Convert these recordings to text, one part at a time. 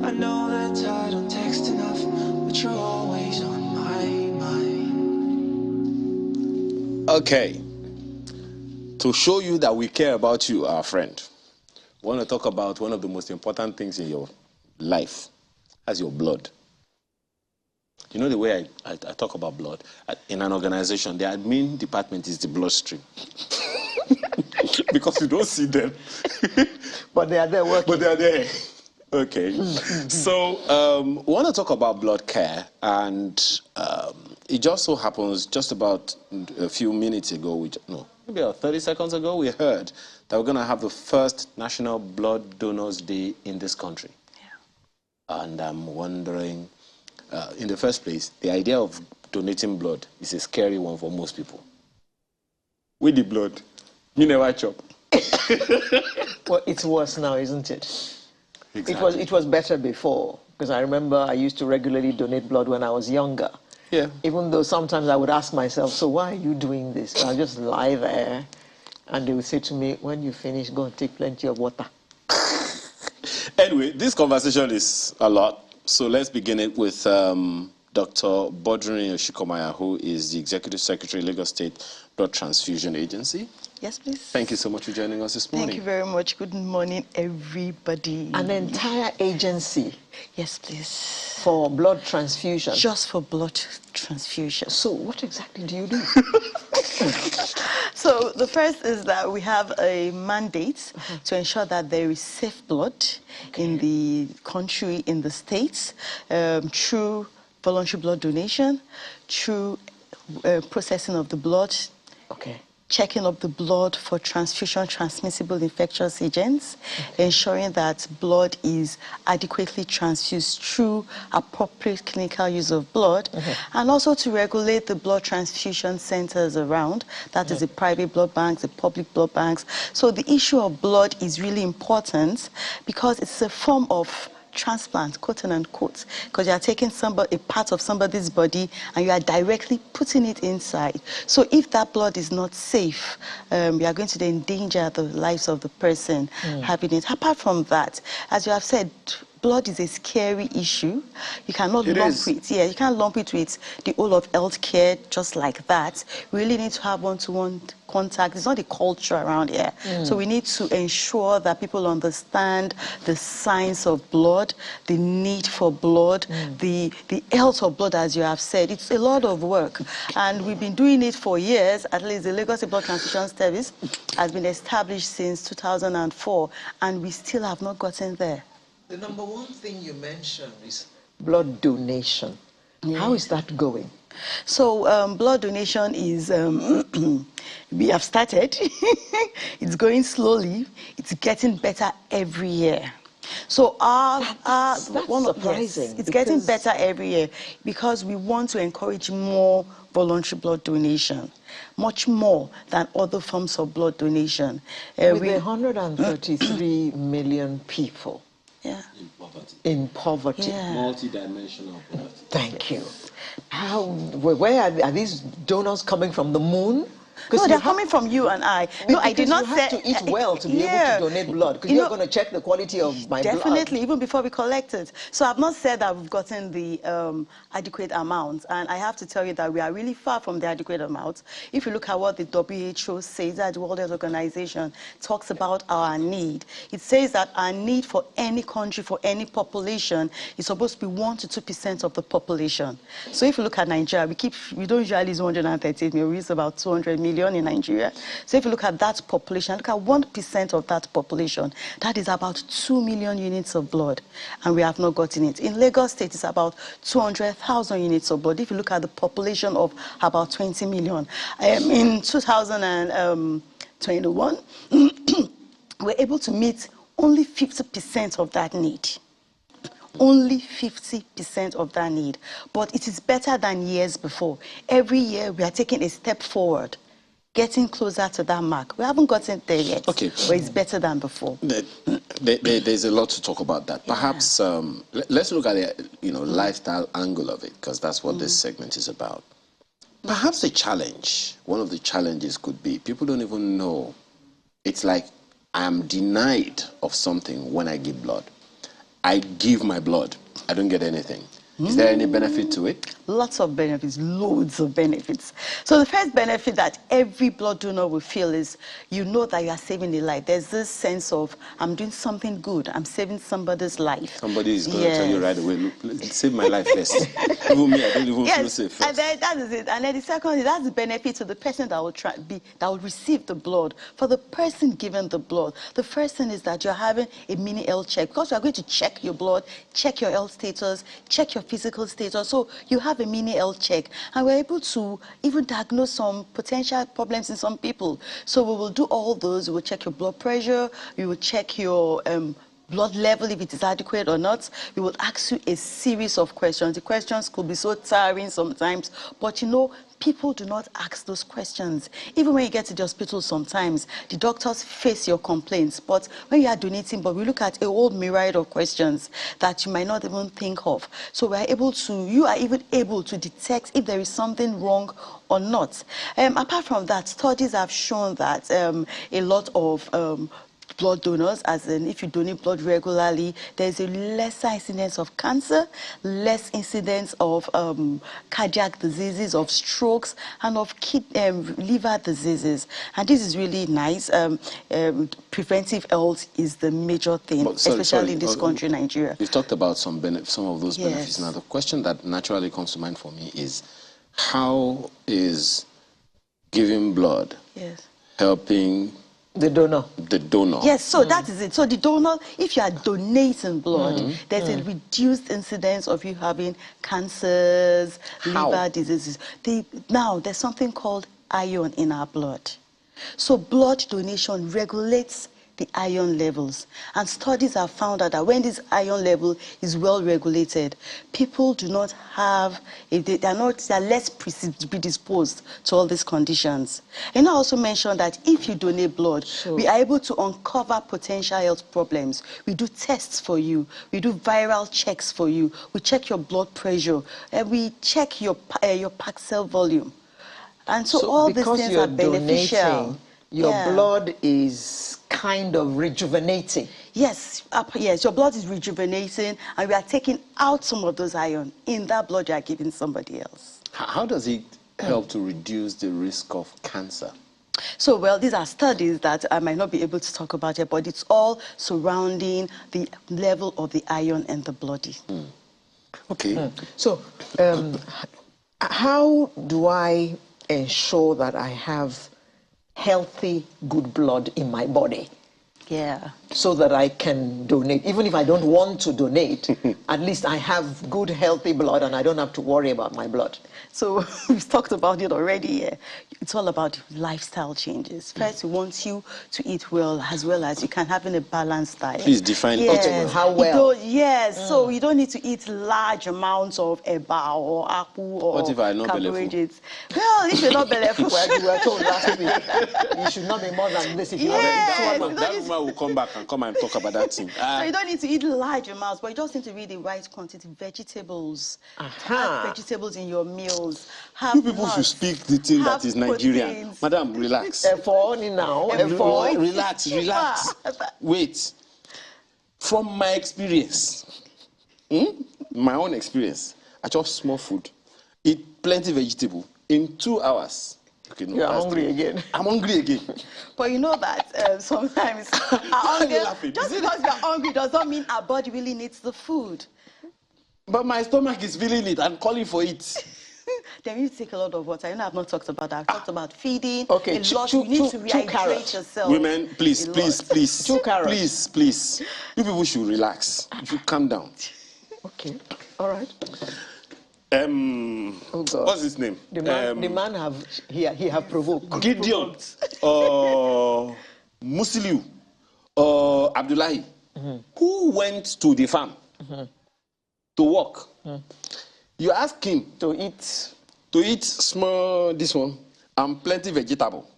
I know that I don't text enough, but you're always on my mind. Okay. To show you that we care about you, our friend, we want to talk about one of the most important things in your life. That's your blood. You know the way I talk about blood? In an organization, the admin department is the bloodstream. Because you don't see them. But they are there working. But they are there. Okay. So we want to talk about blood care, and it just so happens just about a few minutes ago, maybe about 30 seconds ago, we heard that we're going to have the first National Blood Donors Day in this country. Yeah. And I'm wondering, in the first place, the idea of donating blood is a scary one for most people. With the blood, you never chop. Well, it's worse now, isn't it? Exactly. It was better before, because I remember I used to regularly donate blood when I was younger. Yeah. Even though sometimes I would ask myself, so why are you doing this? I'll just lie there, and they would say to me, when you finish, go and take plenty of water. Anyway, this conversation is a lot, so let's begin it with Dr. Bodrin Oshikomaya, who is the Executive Secretary, Lagos State Blood Transfusion Agency. Yes, please. Thank you so much for joining us this morning. Thank you very much. Good morning, everybody. An entire agency. Yes, please. For blood transfusion. Just for blood transfusion. So what exactly do you do? So the first is that we have a mandate to ensure that there is safe blood in the country, in the states, through voluntary blood donation, through processing of the blood, checking up the blood for transfusion transmissible infectious agents, ensuring that blood is adequately transfused through appropriate clinical use of blood, and also to regulate the blood transfusion centers around. That is the private blood banks, the public blood banks. So the issue of blood is really important because it's a form of transplant, quote and unquote, because you are taking a part of somebody's body and you are directly putting it inside. So if that blood is not safe, you are going to endanger the lives of the person having it. Apart from that, as you have said, blood is a scary issue. You cannot lump it. Yeah, you can't lump it with the whole of healthcare just like that. We really need to have one-to-one contact. It's not a culture around here. So we need to ensure that people understand the science of blood, the need for blood, the health of blood, as you have said. It's a lot of work. And we've been doing it for years. At least the Lagos Blood Transfusion Service has been established since 2004, and we still have not gotten there. The number one thing you mentioned is blood donation. Yeah. How is that going? So blood donation is, we have started. It's going slowly. It's getting better every year. So that's surprising. Yes, it's getting better every year because we want to encourage more voluntary blood donation, much more than other forms of blood donation. With 133 million people. Yeah. In poverty. Yeah. Multidimensional poverty. Thank you. Where are these donors coming from? The moon? No, they're coming from you and I. No, I did not say... You have to eat well to be able to donate blood, because you're going to check the quality of my blood. Definitely, even before we collect it. So I've not said that we've gotten the adequate amount, and I have to tell you that we are really far from the adequate amount. If you look at what the WHO says, that the World Health Organization talks about our need, it says that our need for any country, for any population, is supposed to be 1 to 2% of the population. So if you look at Nigeria, we don't usually use 138 million, we use about 200 million in Nigeria. So if you look at that population, look at 1% of that population, that is about 2 million units of blood, and we have not gotten it. In Lagos State, it's about 200,000 units of blood. If you look at the population of about 20 million. In 2021, we're able to meet only 50% of that need. Only 50% of that need. But it is better than years before. Every year, we are taking a step forward, getting closer to that mark. We haven't gotten there yet, but it's better than before. There's a lot to talk about that. Perhaps let's look at the lifestyle angle of it, because that's what this segment is about. Perhaps the challenge, one of the challenges could be, people don't even know. It's like I am denied of something when I give blood. I give my blood, I don't get anything. Is there any benefit to it? Lots of benefits, loads of benefits. So the first benefit that every blood donor will feel is you know that you are saving a life. There's this sense of, I'm doing something good. I'm saving somebody's life. Somebody is going to tell you right away, look, save my life first. Even me, I don't even feel safe first. And then that is it. And then the second is that's the benefit to the person that will receive the blood. For the person given the blood, the first thing is that you're having a mini health check, because you're going to check your blood, check your health status, check your physical status. So you have a mini health check, and we're able to even diagnose some potential problems in some people. So we will do all those. We will check your blood pressure. We will check your blood level, if it is adequate or not. We will ask you a series of questions. The questions could be so tiring sometimes, but you know, people do not ask those questions. Even when you get to the hospital sometimes, the doctors face your complaints. But when you are donating, but we look at a whole myriad of questions that you might not even think of. So you are even able to detect if there is something wrong or not. Apart from that, studies have shown that a lot of blood donors, as in if you donate blood regularly, there's a lesser incidence of cancer, less incidence of cardiac diseases, of strokes, and of liver diseases. And this is really nice. Preventive health is the major thing, especially in this country, Nigeria. You've talked about some of those benefits. Now, the question that naturally comes to mind for me is, how is giving blood helping the donor? The donor. Yes, so that is it. So the donor, if you are donating blood, there's a reduced incidence of you having cancers, liver diseases. Now, there's something called iron in our blood. So blood donation regulates the iron levels. And studies have found out that when this iron level is well regulated, people do not have, they're less predisposed to all these conditions. And I also mentioned that if you donate blood, we are able to uncover potential health problems. We do tests for you. We do viral checks for you. We check your blood pressure. And we check your packed cell volume. And so all these things are beneficial. Your blood is kind of rejuvenating. Yes, yes, your blood is rejuvenating, and we are taking out some of those iron in that blood you are giving somebody else. How does it help to reduce the risk of cancer? So, well, these are studies that I might not be able to talk about here, but it's all surrounding the level of the iron in the body. Okay. So, how do I ensure that I have healthy, good blood in my body? Yeah. So that I can donate. Even if I don't want to donate, at least I have good, healthy blood and I don't have to worry about my blood. So we've talked about it already. It's all about lifestyle changes. First, we want you to eat well as you can, having a balanced diet. Please define how well. So you don't need to eat large amounts of eba or apple or carbohydrates. Well, if you're not bellyful, you were told last week, you should not be more than this if you that woman will come back and come and talk about that thing. So you don't need to eat large amounts, but you just need to eat the right quantity. Vegetables. Have vegetables in your meals. You people should speak the thing that is Nigerian. Madam, relax. Relax. Wait. From my experience, my own experience, I chop small food, eat plenty vegetable in 2 hours. Okay, no, you're hungry again. I'm hungry again. But you know that sometimes our hunger, just because we're hungry does not mean our body really needs the food. But my stomach is feeling it and calling for it. Then you take a lot of water. You know, I've not talked about that. I've talked about feeding. Okay, a lot. You need to rehydrate yourself. Women, please. 2 carrots. Please. You people should relax. You should calm down. Okay, all right. Oh God. What's his name? The man he have provoked. Gideon, Musiliu, Abdullahi, who went to the farm to work. You ask him to eat small this one and plenty vegetable.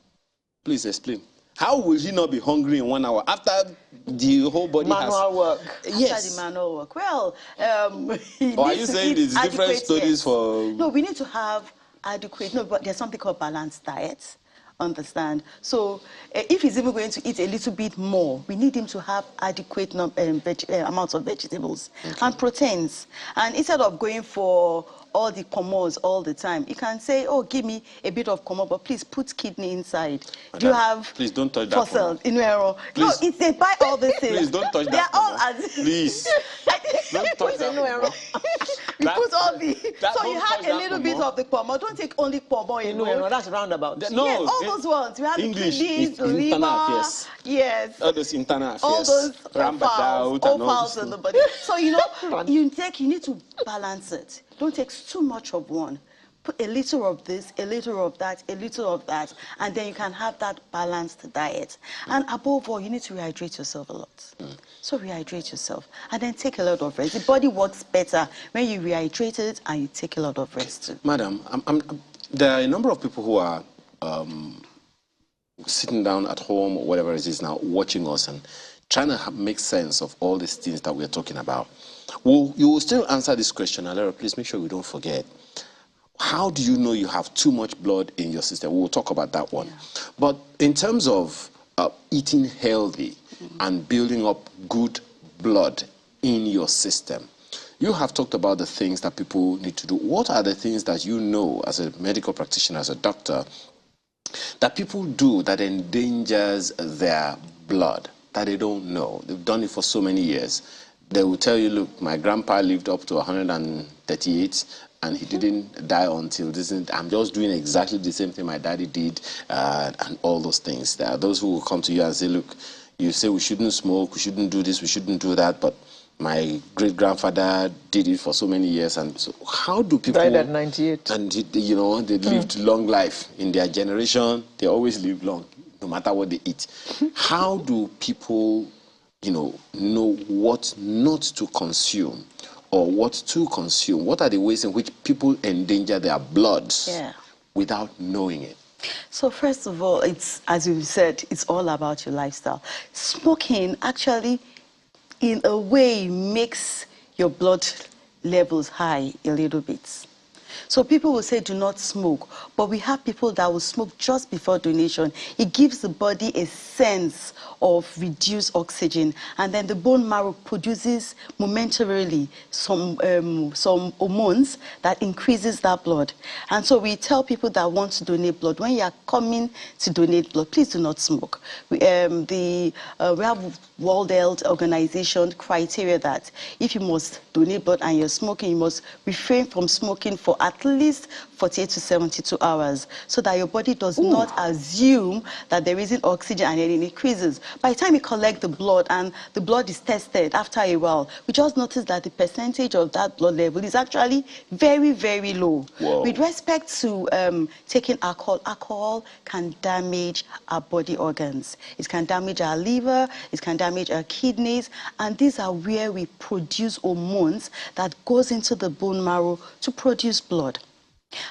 Please explain. How will he not be hungry in 1 hour after the whole body manual work? Yes. After the manual work. Well, or are you saying there's different studies for? No, we need to have adequate. No, but there's something called balanced diet. Understand? So if he's even going to eat a little bit more, we need him to have adequate amounts of vegetables and proteins. And instead of going for all the comos all the time, you can say, oh, give me a bit of como, but please put kidney inside. Madam, do you have please don't touch that fossil in your No, it's they buy all these things. Please don't touch They that. are all as Please. Don't touch that. we put all the so you have a little bit pomo. of the pomo. Don't take only pomo in That's roundabout. No, yes, all those ones. We have English, the kidneys, the liver, internal, yes. all those internal affairs. all those all in the body. So you know, you need to balance it. Don't take too much of one. Put a little of this, a little of that, a little of that, and then you can have that balanced diet. And above all, you need to rehydrate yourself a lot. So rehydrate yourself, and then take a lot of rest. The body works better when you rehydrate it and you take a lot of rest too. Madam, there are a number of people who are sitting down at home or whatever it is now, watching us and trying to make sense of all these things that we're talking about. Well, you will still answer this question, Alera. Please make sure we don't forget. How do you know you have too much blood in your system? We'll talk about that one. Yeah. But in terms of eating healthy and building up good blood in your system, you have talked about the things that people need to do. What are the things that you know as a medical practitioner, as a doctor, that people do that endangers their blood, that they don't know? They've done it for so many years. They will tell you, look, my grandpa lived up to 138 and he didn't die until this. I'm just doing exactly the same thing my daddy did, and all those things. There are those who will come to you and say, look, you say we shouldn't smoke, we shouldn't do this, we shouldn't do that, but my great-grandfather did it for so many years. And so how do people... Died at 98. And, you know, they lived long life. In their generation, they always live long, no matter what they eat. How do people, you know what not to consume or what to consume? What are the ways in which people endanger their bloods without knowing it? So first of all, it's, as you said, it's all about your lifestyle. Smoking actually, in a way, makes your blood levels high a little bit. So people will say do not smoke, but we have people that will smoke just before donation. It gives the body a sense of reduced oxygen, and then the bone marrow produces momentarily some hormones that increases that blood. And so we tell people that want to donate blood, when you are coming to donate blood, please do not smoke. We have World Health Organization criteria that if you must donate blood and you're smoking, you must refrain from smoking for at least 48 to 72 hours, so that your body does not assume that there isn't oxygen and then it increases. By the time you collect the blood and the blood is tested after a while, we just notice that the percentage of that blood level is actually very, very low. Whoa. With respect to taking alcohol, alcohol can damage our body organs. It can damage our liver, it can damage our kidneys, and these are where we produce hormones that goes into the bone marrow to produce blood.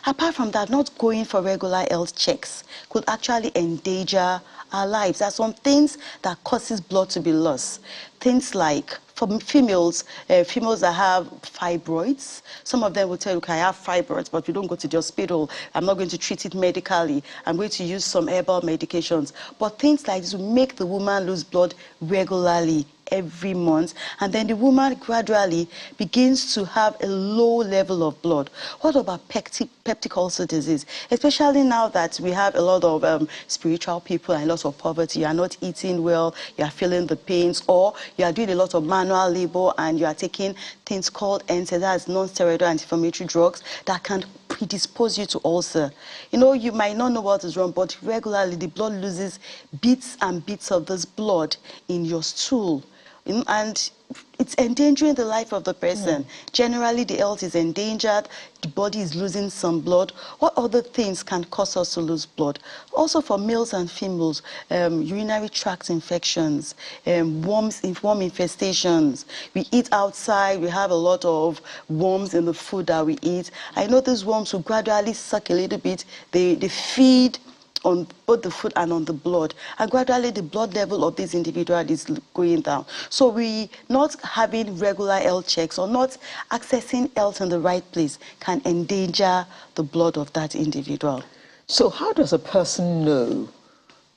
Apart from that, not going for regular health checks could actually endanger our lives. There are some things that causes blood to be lost. Things like, for females, females that have fibroids, some of them will tell you, okay, I have fibroids, but you don't go to the hospital. I'm not going to treat it medically. I'm going to use some herbal medications. But things like this will make the woman lose blood regularly every month, and then the woman gradually begins to have a low level of blood. What about peptic ulcer disease? Especially now that we have a lot of spiritual people and a lot of poverty. You are not eating well, you are feeling the pains, or you are doing a lot of manual labor and you are taking things called NSAIDs, that's non-steroidal anti-inflammatory drugs, that can predispose you to ulcer. You know, you might not know what is wrong, but regularly the blood loses bits and bits of this blood in your stool. And it's endangering the life of the person. Generally, the health is endangered, the body is losing some blood. What other things can cause us to lose blood? Also for males and females, urinary tract infections, worm infestations. We eat outside, we have a lot of worms in the food that we eat. I know these worms will gradually suck a little bit. They feed on both the food and on the blood, and gradually the blood level of this individual is going down. So we not having regular health checks or not accessing health in the right place can endanger the blood of that individual. So how does a person know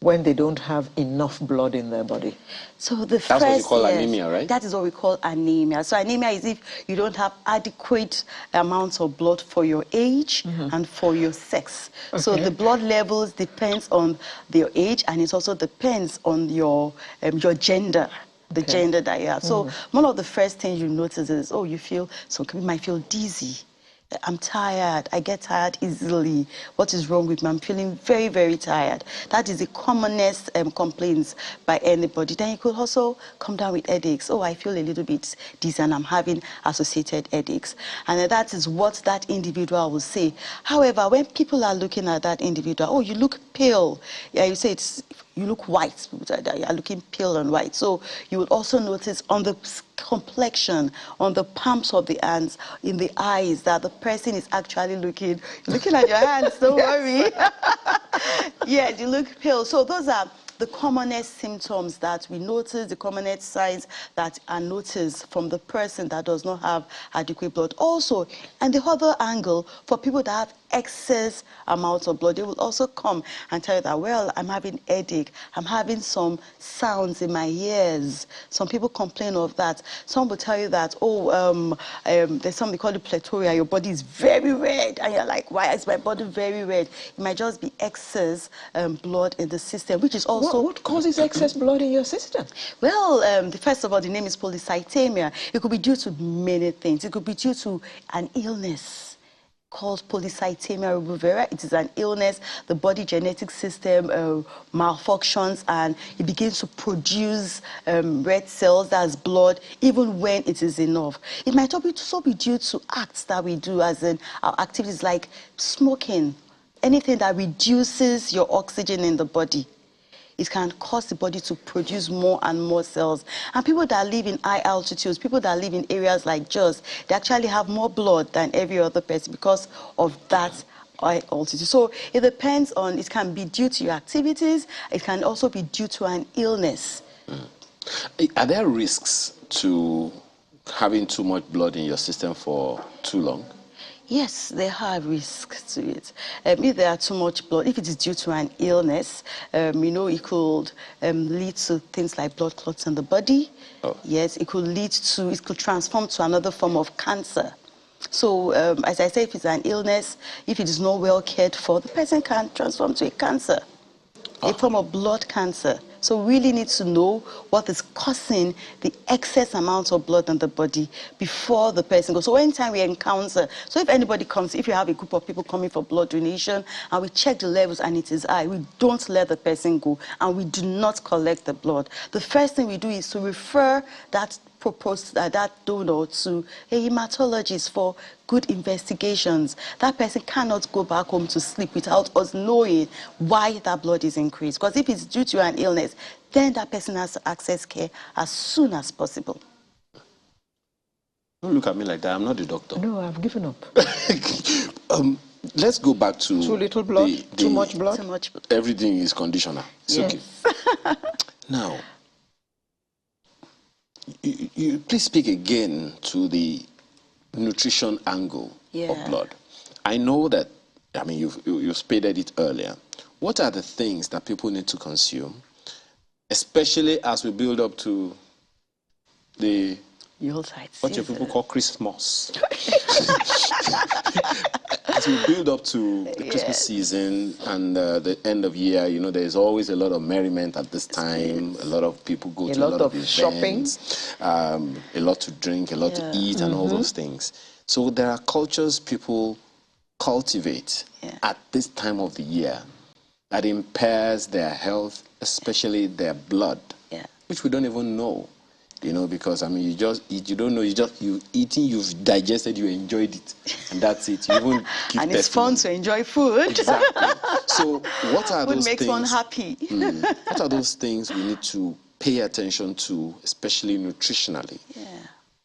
when they don't have enough blood in their body? So the That's what you call anemia, right? That is what we call anemia. So anemia is if you don't have adequate amounts of blood for your age and for your sex. So Okay. the blood levels depends on your age, and it also depends on your gender. The Okay. gender that you have. So one of the first things you notice is, oh, some people might feel dizzy. I'm tired. I get tired easily. What is wrong with me? I'm feeling very, very tired. That is the commonest complaints by anybody. Then you could also come down with headaches. Oh, I feel a little bit dizzy and I'm having associated headaches. And that is what that individual will say. However, when people are looking at that individual, oh, you look pale. Yeah, you say you look white. You are looking pale and white. So you will also notice on the complexion, on the palms of the hands, in the eyes, that the person is actually looking at your hands. Don't worry. Yes, you look pale. So those are the commonest symptoms that we notice, the commonest signs that are noticed from the person that does not have adequate blood. Also, and the other angle, for people that have excess amounts of blood, they will also come and tell you that, well, I'm having headache, I'm having some sounds in my ears. Some people complain of that. Some will tell you that, oh, there's something called pleuria, your body is very red, and you're like, why is my body very red? It might just be excess blood in the system, which is also... What causes excess blood in your system? Well, first of all, the name is polycythemia. It could be due to many things. It could be due to an illness called polycythemia rubra. It is an illness. The body genetic system malfunctions and it begins to produce red cells, that's blood, even when it is enough. It might also be due to acts that we do, as in our activities like smoking, anything that reduces your oxygen in the body. It can cause the body to produce more and more cells. And people that live in high altitudes, people that live in areas like Jos, they actually have more blood than every other person because of that high altitude. So it depends on, it can be due to your activities, it can also be due to an illness. Are there risks to having too much blood in your system for too long? Yes, there are risks to it. If there are too much blood, if it is due to an illness, it could lead to things like blood clots in the body. Oh. Yes, it could transform to another form of cancer. So, as I say, if it's an illness, if it is not well cared for, the person can transform to a cancer, a form of blood cancer. So we really need to know what is causing the excess amount of blood in the body before the person goes. So anytime we encounter, so if anybody comes, if you have a group of people coming for blood donation and we check the levels and it is high, we don't let the person go and we do not collect the blood. The first thing we do is to refer that donor to a hematologist for good investigations. That person cannot go back home to sleep without us knowing why that blood is increased. Because if it's due to an illness, then that person has to access care as soon as possible. Don't look at me like that. I'm not the doctor. No, I've given up. Let's go back to Too little blood, too much blood. Too much blood. Everything is conditional. It's Yes. okay. Now, you please speak again to the nutrition angle of blood. I know that, I mean, you stated it earlier. What are the things that people need to consume, especially as we build up to the what your people call Christmas? As we build up to the Christmas season and the end of year, there's always a lot of merriment at this time. A lot of people go to a lot of events, shopping, a lot to drink, a lot to eat, and all those things. So there are cultures people cultivate at this time of the year that impairs their health, especially their blood, which we don't even know. Because I mean, you just eat, you don't know, you eating, you've digested, you enjoyed it, and that's it. You won't give and it's testimony. fun to enjoy food. Exactly. So what are those things? Food makes one happy. What are those things we need to pay attention to, especially nutritionally,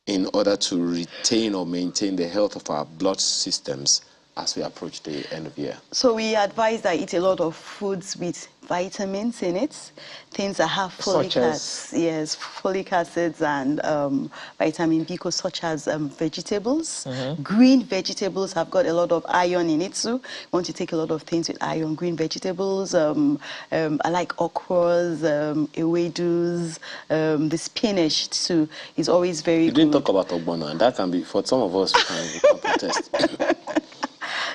in order to retain or maintain the health of our blood systems as we approach the end of year? So we advise that eat a lot of foods with vitamins in it, things that have folic acids, yes, folic acids and vitamin B, such as vegetables. Green vegetables have got a lot of iron in it too. You want to take a lot of things with iron. Green vegetables, I like okras, ewedus, the spinach too is always very good. You didn't talk about ogbono, and that can be, for some of us, we can protest.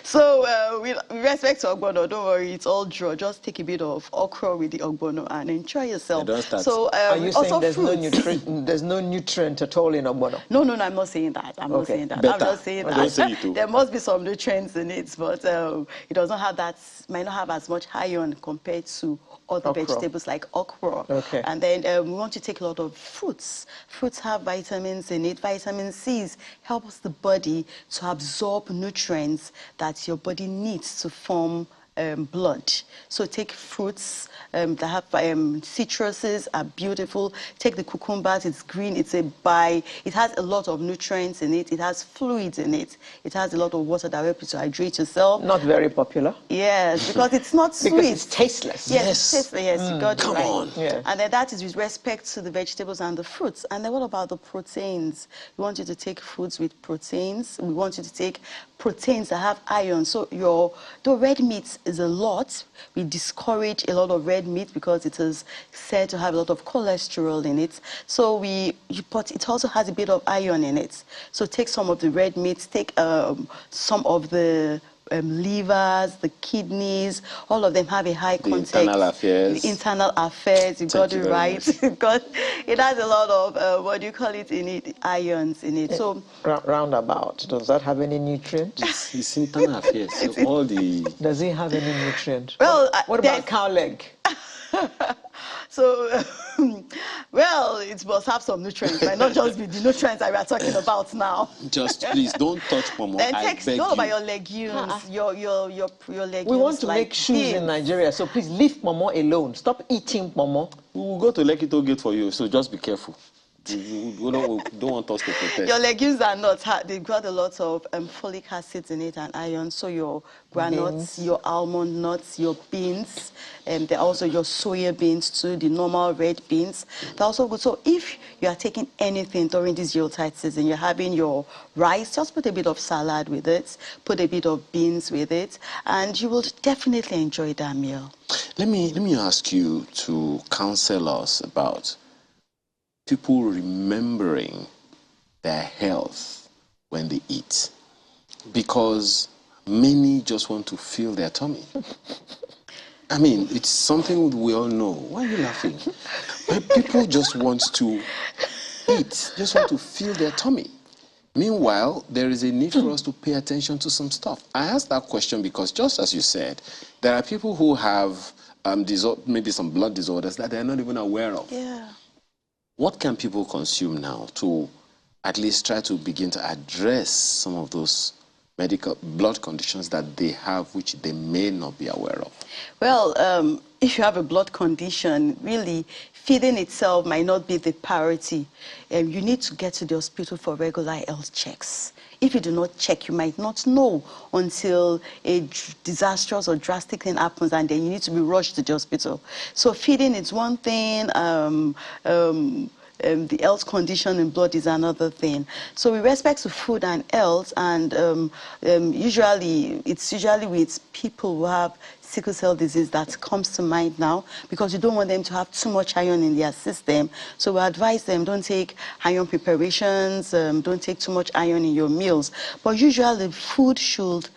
So with respect to ogbono, don't worry, it's all draw. Just take a bit of okra with the ogbono and enjoy yourself. So are you saying there's no nutrient at all in ogbono? No, I'm not saying that. I'm not saying that. Better. I'm just saying that Don't say it too. there must be some nutrients in it, but it doesn't have that, might not have as much iron compared to other vegetables like okra. Okay. And then we want to take a lot of fruits. Fruits have vitamins in it. Vitamin C's helps the body to absorb nutrients that your body needs to form blood. So take fruits that have citruses are beautiful. Take the cucumbers, it's green, it has a lot of nutrients in it, it has fluids in it, it has a lot of water that helps you to hydrate yourself. Not very popular. Yes, because it's not sweet. Because it's tasteless. Yes, tasteless, yes, you got it right. Come on. Yeah. And then that is with respect to the vegetables and the fruits. And then what about the proteins? We want you to take foods with proteins. We want you to take proteins that have iron. So the red meat is a lot. We discourage a lot of red meat because it is said to have a lot of cholesterol in it. So but it also has a bit of iron in it. So take some of the red meats, take some of the livers, the kidneys, all of them have a high content. Internal affairs. The internal affairs, you got it right. Because it has a lot of, what do you call it in it, ions in it. So roundabout, does that have any nutrients? It's internal affairs. So all the... Does it have any nutrient? Well, what about cow leg? So, well, it must have some nutrients, but not just be the nutrients that we are talking about now. Just please don't touch pomo. Then I beg what about you. your legumes? Your legumes. We want to like make shoes beans. in Nigeria, so please leave pomo alone. Stop eating pomo. We will go to Lekki to get for you, so just be careful. We don't want us to protest. Your legumes are not hard. They've got a lot of folic acids in it and iron. So your granules, your almond nuts, your beans, and they're also your soya beans too, the normal red beans. They're also good. So if you are taking anything during this Yuletide season, you're having your rice, just put a bit of salad with it, put a bit of beans with it, and you will definitely enjoy that meal. Let me ask you to counsel us about people remembering their health when they eat, because many just want to fill their tummy. I mean, it's something we all know. Why are you laughing? People just want to eat, just want to fill their tummy. Meanwhile, there is a need for us to pay attention to some stuff. I asked that question because, just as you said, there are people who have maybe some blood disorders that they're not even aware of. Yeah. What can people consume now to at least try to begin to address some of those medical blood conditions that they have, which they may not be aware of? Well, if you have a blood condition, really, feeding itself might not be the priority. You need to get to the hospital for regular health checks. If you do not check, you might not know until a disastrous or drastic thing happens, and then you need to be rushed to the hospital. So feeding is one thing. The health condition in blood is another thing. So with respect to food and health, and it's usually with people who have sickle cell disease that comes to mind now, because you don't want them to have too much iron in their system. So we advise them, don't take iron preparations, don't take too much iron in your meals. But usually food should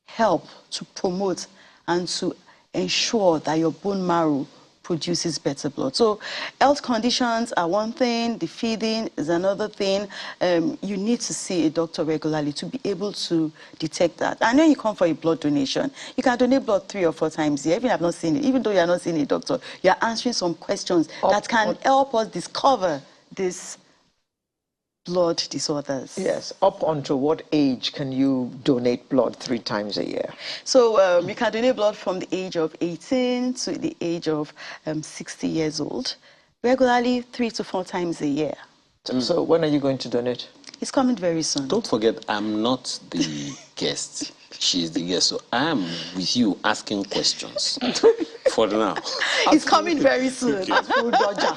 help to promote and to ensure that your bone marrow produces better blood. So health conditions are one thing, the feeding is another thing. You need to see a doctor regularly to be able to detect that. I know you come for a blood donation. You can donate blood 3 or 4 times a year. Even though you are not seeing a doctor, you are answering some questions that can help us discover this blood disorders. Yes. Up until what age can you donate blood 3 times a year? So you can donate blood from the age of 18 to the age of 60 years old, regularly 3 to 4 times a year. So when are you going to donate? It's coming very soon. Don't forget, I'm not the guest. She's the guest. So I am with you asking questions for now. It's coming very soon. Okay. Full dodger.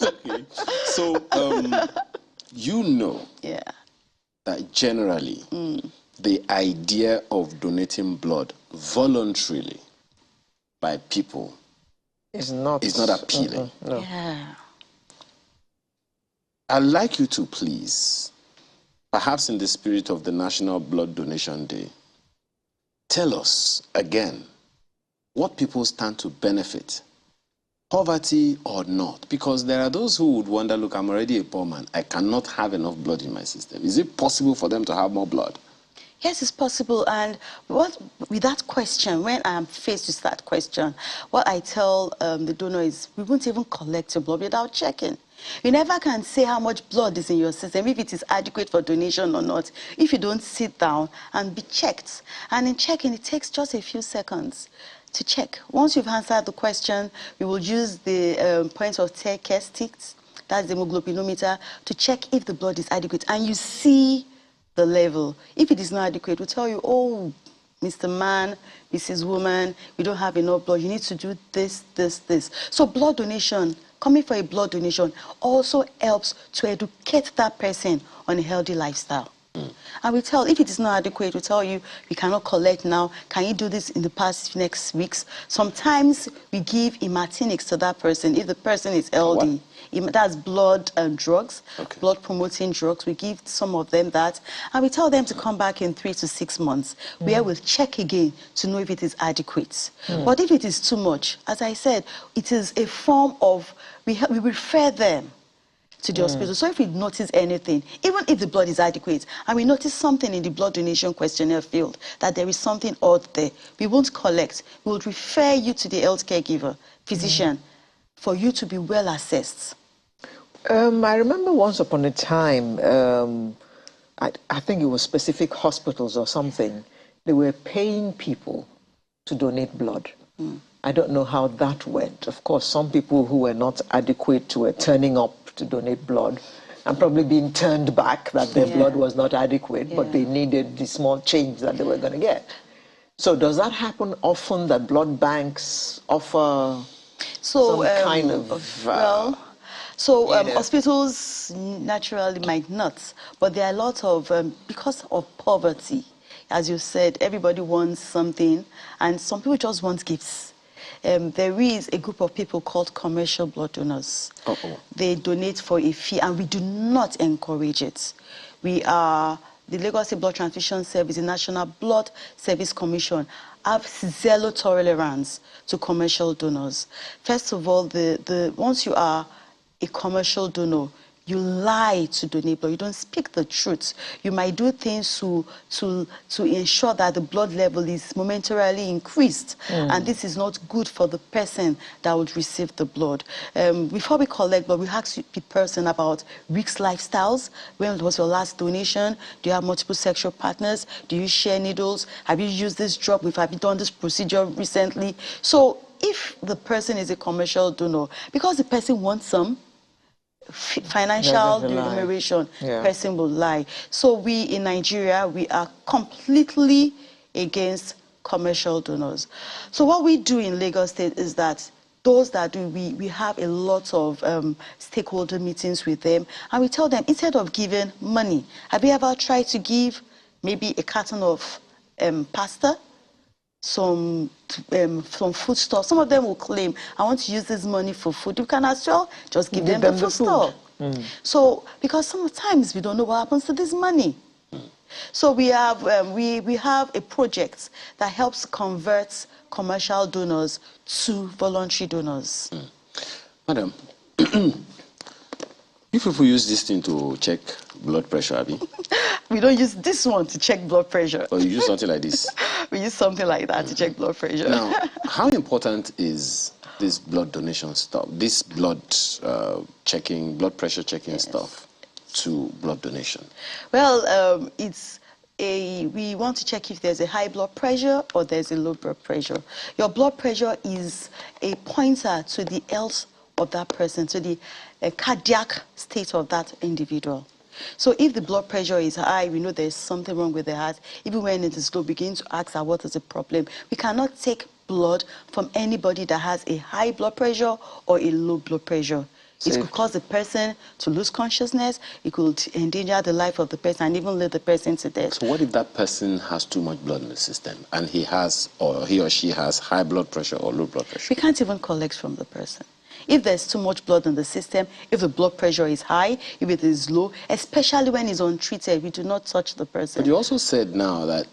Okay. So, you know Yeah. that generally the idea of donating blood voluntarily by people It's not appealing. No. Yeah. I'd like you to please, perhaps in the spirit of the National Blood Donation Day, tell us again what people stand to benefit, poverty or not. Because there are those who would wonder, look, I'm already a poor man. I cannot have enough blood in my system. Is it possible for them to have more blood? Yes, it's possible. And with that question, when I'm faced with that question, what I tell the donor is, we won't even collect your blood without checking. You never can say how much blood is in your system, if it is adequate for donation or not, if you don't sit down and be checked. And in checking, it takes just a few seconds to check. Once you've answered the question, we will use the point of care sticks, that's the hemoglobinometer, to check if the blood is adequate. And you see the level. If it is not adequate, we'll tell you, oh, Mr. Man, Mrs. Woman, we don't have enough blood. You need to do this, this, this. So blood donation, coming for a blood donation, also helps to educate that person on a healthy lifestyle. And we tell, if it is not adequate, we tell you, we cannot collect now. Can you do this in the past next weeks? Sometimes we give hematinics to that person if the person is healthy. That's blood drugs, blood promoting drugs. We give some of them that. And we tell them to come back in 3 to 6 months, where we'll check again to know if it is adequate. But if it is too much, as I said, it is a form of, we refer them to the hospital. So if we notice anything, even if the blood is adequate, and we notice something in the blood donation questionnaire field, that there is something odd there, we won't collect. We will refer you to the healthcare giver, physician, for you to be well assessed. I remember once upon a time, I think it was specific hospitals or something, they were paying people to donate blood. I don't know how that went. Of course, some people who were not adequate were turning up to donate blood and probably being turned back that their blood was not adequate, but they needed the small change that they were going to get. So does that happen often, that blood banks offer some kind of... hospitals naturally might not, but there are a lot of, because of poverty, as you said, everybody wants something, and some people just want gifts. There is a group of people called commercial blood donors. They donate for a fee, and we do not encourage it. We are, the Lagos State Blood Transfusion Service, the National Blood Service Commission, have zero tolerance to commercial donors. First of all, once you are a commercial donor, you lie to donate blood. You don't speak the truth. You might do things to ensure that the blood level is momentarily increased. And this is not good for the person that would receive the blood. Before we collect blood, we ask the person about risk lifestyles. When was your last donation? Do you have multiple sexual partners? Do you share needles? Have you used this drug? Have you done this procedure recently? So if the person is a commercial donor, because the person wants some financial remuneration, person will lie. So we in Nigeria, we are completely against commercial donors. So what we do in Lagos State is that those that do, we have a lot of stakeholder meetings with them, and we tell them, instead of giving money, have you ever tried to give maybe a carton of pasta, some food stuff? Some of them will claim, I want to use this money for food. You can as well just give them the food stuff. So, because sometimes we don't know what happens to this money. So we have a project that helps convert commercial donors to voluntary donors. Madam, you people use this thing to check blood pressure, Abby? We don't use this one to check blood pressure. Or you use something like this? We use something like that to check blood pressure. Now, how important is this blood donation stuff, this blood checking, blood pressure checking stuff to blood donation? Well, we want to check if there's a high blood pressure or there's a low blood pressure. Your blood pressure is a pointer to the health of that person, to the cardiac state of that individual. So if the blood pressure is high, we know there's something wrong with the heart. Even when it is low, begin to ask what is the problem. We cannot take blood from anybody that has a high blood pressure or a low blood pressure. It could cause the person to lose consciousness. It could endanger the life of the person and even lead the person to death. So what if that person has too much blood in the system and he has, or he or she has high blood pressure or low blood pressure? We can't even collect from the person. If there's too much blood in the system, if the blood pressure is high, if it is low, especially when it's untreated, we do not touch the person. But you also said now that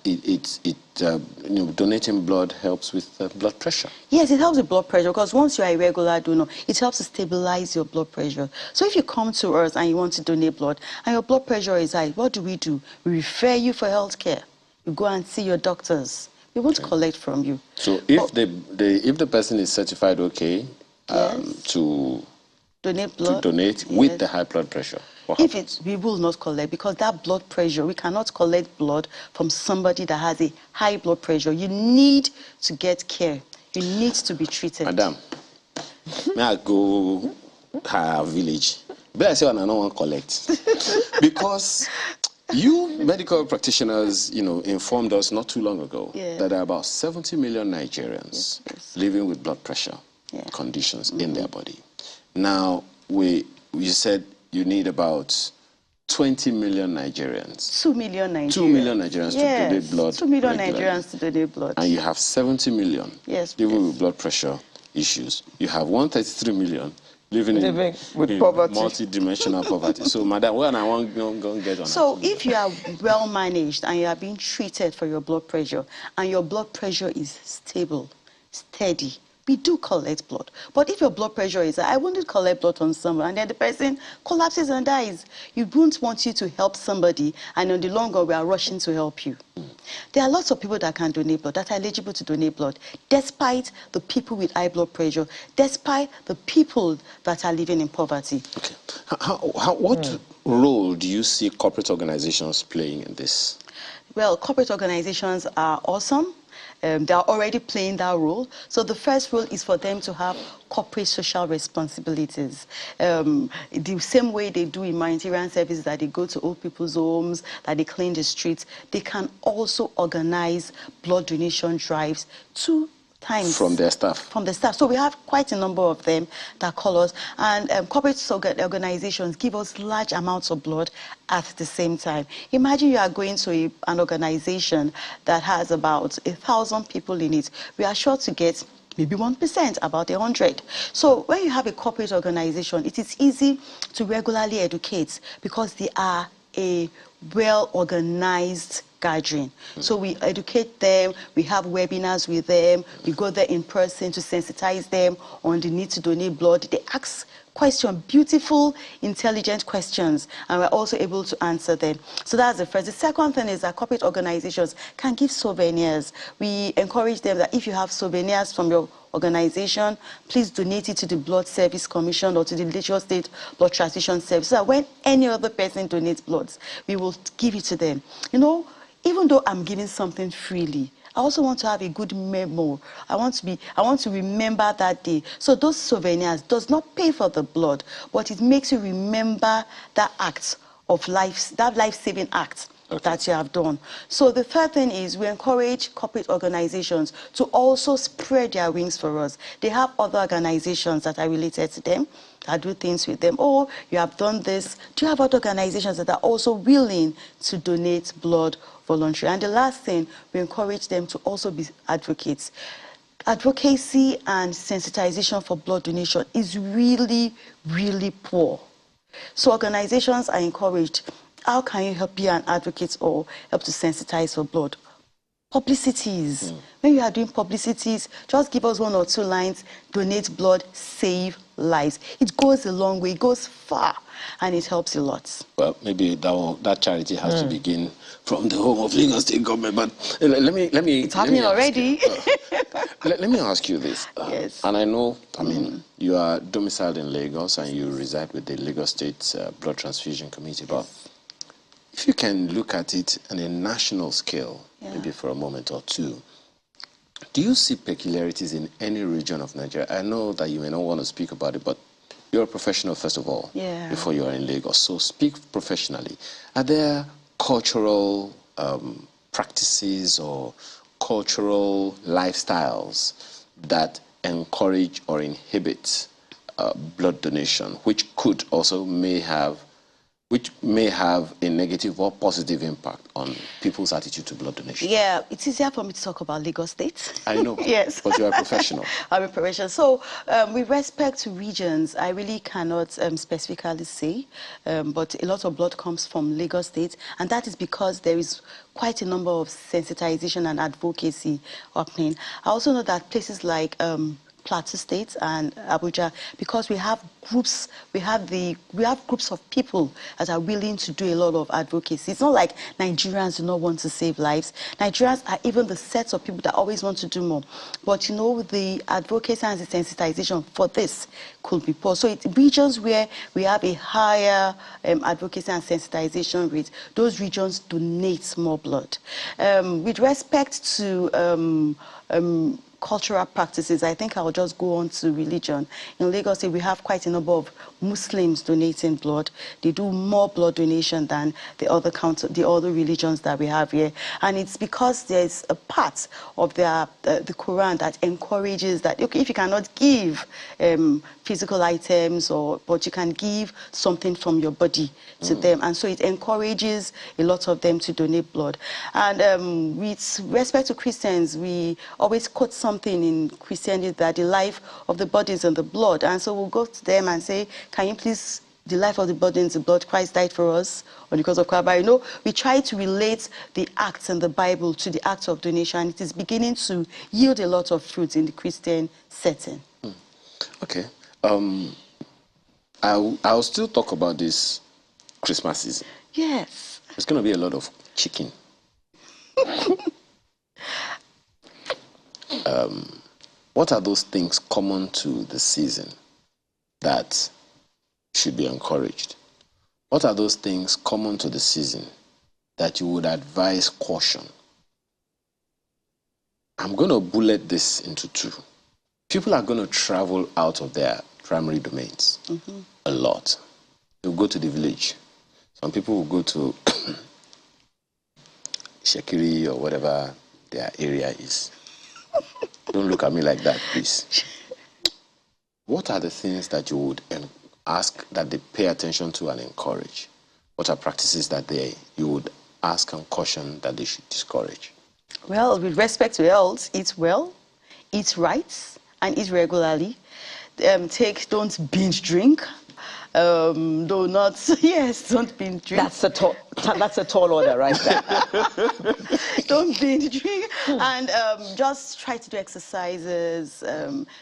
donating blood helps with blood pressure. Yes, it helps with blood pressure because once you're a regular donor, it helps to stabilize your blood pressure. So if you come to us and you want to donate blood and your blood pressure is high, what do? We refer you for health care. You go and see your doctors. We won't collect from you. So if the person is certified okay, yes, to donate blood, with the high blood pressure, we will not collect because that blood pressure, we cannot collect blood from somebody that has a high blood pressure. You need to get care. You need to be treated. Madam, may I go her village? But I say I don't want to collect because you medical practitioners, informed us not too long ago that there are about 70 million Nigerians living with blood pressure conditions in their body. Now, you said you need about 20 million Nigerians. 2 million Nigerians. 2 million Nigerians to donate blood. 2 million regularly. Nigerians to donate blood. And you have 70 million living with blood pressure issues. You have 133 million living with poverty, multi-dimensional poverty. So, madam, when I want to get on. So, if you are well managed and you are being treated for your blood pressure, and your blood pressure is stable, steady, we do collect blood. But if your blood pressure is high, I wouldn't collect blood on someone and then the person collapses and dies. You wouldn't want you to help somebody and in the long run we are rushing to help you. There are lots of people that can donate blood, that are eligible to donate blood, despite the people with high blood pressure, despite the people that are living in poverty. Okay. What role do you see corporate organizations playing in this? Well, corporate organizations are awesome. They are already playing that role. So the first role is for them to have corporate social responsibilities. The same way they do in humanitarian services, that they go to old people's homes, that they clean the streets, they can also organize blood donation drives to times. From their staff? From the staff. So we have quite a number of them that call us. And corporate organizations give us large amounts of blood at the same time. Imagine you are going to an organization that has about 1,000 people in it. We are sure to get maybe 1%, about 100. So when you have a corporate organization, it is easy to regularly educate because they are a well-organized gathering. So we educate them, we have webinars with them, we go there in person to sensitize them on the need to donate blood. They ask questions, beautiful, intelligent questions, and we're also able to answer them. So that's the first. The second thing is that corporate organizations can give souvenirs. We encourage them that if you have souvenirs from your organization, please donate it to the Blood Service Commission or to the Lagos State Blood Transfusion Service. So that when any other person donates blood, we will give it to them. Even though I'm giving something freely, I also want to have a good memo. I want to remember that day. So those souvenirs does not pay for the blood, but it makes you remember that act of life, that life-saving act that you have done. So the third thing is we encourage corporate organizations to also spread their wings for us. They have other organizations that are related to them, that do things with them. Oh, you have done this. Do you have other organizations that are also willing to donate blood voluntarily? And the last thing, we encourage them to also be advocates. Advocacy and sensitization for blood donation is really, really poor. So organizations are encouraged. How can you help be an advocate or help to sensitize for blood? Publicities. When you are doing publicities, just give us 1 or 2 lines, donate blood, save lives. It goes a long way, it goes far, and it helps a lot. Well, maybe that charity has to begin from the home of Lagos State government, but let me It's happening already. Let me ask you this. Yes. And I know, you are domiciled in Lagos and you reside with the Lagos State Blood Transfusion Committee, but if you can look at it on a national scale, maybe for a moment or two, do you see peculiarities in any region of Nigeria? I know that you may not want to speak about it, but you're a professional, first of all, Yeah. before you are in Lagos. So speak professionally. Are there cultural practices or cultural lifestyles that encourage or inhibit blood donation, which could also may have a negative or positive impact on people's attitude to blood donation? Yeah, it's easier for me to talk about Lagos State. I know, Yes. but you're a professional. I'm a professional. So, with respect to regions, I really cannot specifically say, but a lot of blood comes from Lagos State, and that is because there is quite a number of sensitization and advocacy happening. I also know that places like Plateau State and Abuja, because we have groups, we have groups of people that are willing to do a lot of advocacy. It's not like Nigerians do not want to save lives. Nigerians are even the sets of people that always want to do more. But you know, the advocacy and the sensitization for this could be poor. So it's regions where we have a higher advocacy and sensitization rate, those regions donate more blood. With respect to cultural practices, I think I'll just go on to religion. In Lagos, we have quite a number of Muslims donating blood. They do more blood donation than the other religions that we have here. And it's because there's a part of the Quran that encourages that, okay, if you cannot give physical items, but you can give something from your body to them. And so it encourages a lot of them to donate blood. And with respect to Christians, we always quote something in Christianity that the life of the body is in the blood. And so we'll go to them and say, can you please, the life of the body is the blood, Christ died for us on the cross of Calvary. You know, we try to relate the acts in the Bible to the act of donation. It is beginning to yield a lot of fruits in the Christian setting. Okay. I'll still talk about this Christmas season. Yes. There's going to be a lot of chicken. What are those things common to the season that should be encouraged? What are those things common to the season that you would advise caution? I'm going to bullet this into two. People are going to travel out of their primary domains a lot. They'll go to the village. Some people will go to Shekiri or whatever their area is. Don't look at me like that, please. What are the things that you would ask that they pay attention to and encourage? What are practices that you would ask and caution that they should discourage? Well, with respect to health, eat well, eat right, and eat regularly. Don't binge drink. Don't binge drink. That's a tall order right there. Don't binge drink. And just try to do exercises,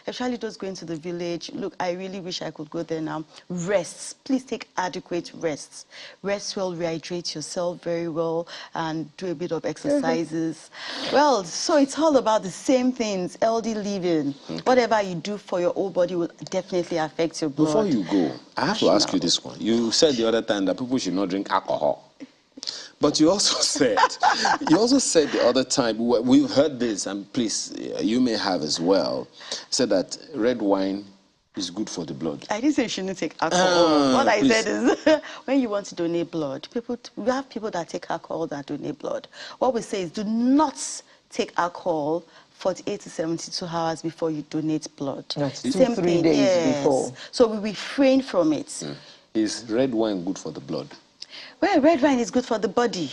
especially those going to the village. Look, I really wish I could go there now. Rests. Please take adequate rests. Rest well, rehydrate yourself very well, and do a bit of exercises. Well, so it's all about the same things, healthy living. Okay. Whatever you do for your whole body will definitely affect your blood. Before you go, I have to ask you this one. You said the other time that people should not drink alcohol. But you also said the other time, we've heard this, and please, you may have as well, said that red wine is good for the blood. I didn't say you shouldn't take alcohol. What I said is, when you want to donate blood, we have people that take alcohol that donate blood. What we say is, do not take alcohol 48 to 72 hours before you donate blood. That's 2-3 days before. So we refrain from it. Is red wine good for the blood? Well, red wine is good for the body.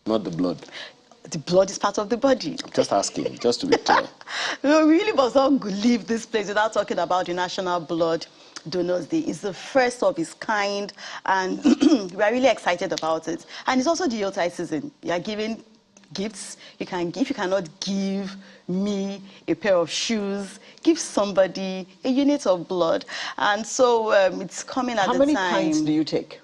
Not the blood. The blood is part of the body. I'm just asking, just to be clear. We really must not leave this place without talking about the National Blood Donors Day. It's the first of its kind, and we are really excited about it. And it's also the Yuletide season. You are giving gifts. You can give. You cannot give me a pair of shoes. Give somebody a unit of blood. And so it's coming at the time. How many pints do you take?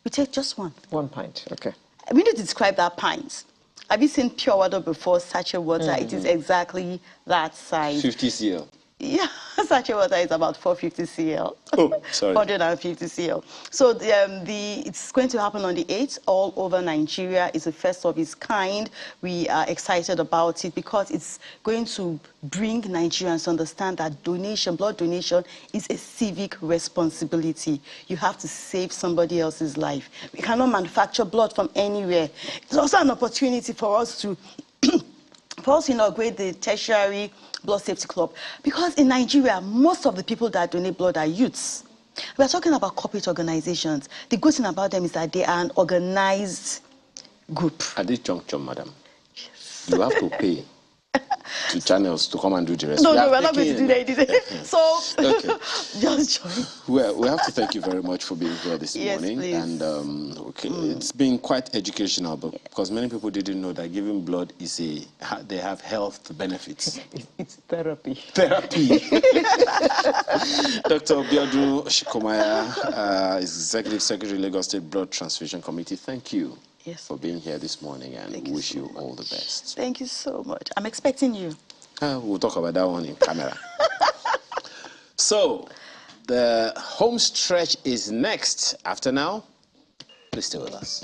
We take just one. 1 pint, okay. We need to describe that pint. Have you seen pure water before, sachet water? It is exactly that size. 50 cl. Yeah, sachet water is about 450 cl. Oh, sorry. 450 cl. So it's going to happen on the 8th all over Nigeria. It's the first of its kind. We are excited about it because it's going to bring Nigerians to understand that donation, blood donation, is a civic responsibility. You have to save somebody else's life. We cannot manufacture blood from anywhere. It's also an opportunity for us to inaugurate the tertiary blood safety club, because in Nigeria, most of the people that donate blood are youths. We are talking about corporate organizations. The good thing about them is that they are an organized group. At this juncture, madam, you have to pay to channels to come and do the rest. No, we're not going to do that. So, okay. just join. Well, we have to thank you very much for being here this morning. Please. And it's been quite educational, but because many people didn't know that giving blood is they have health benefits. It's therapy. Therapy. Dr. Obiodun Shikomaya, Executive Secretary, Lagos State Blood Transfusion Committee. Thank you. Yes, for being here this morning, and wish you all the best. Thank you so much. I'm expecting you. We'll talk about that one in camera. So, the home stretch is next. After now, please stay with us.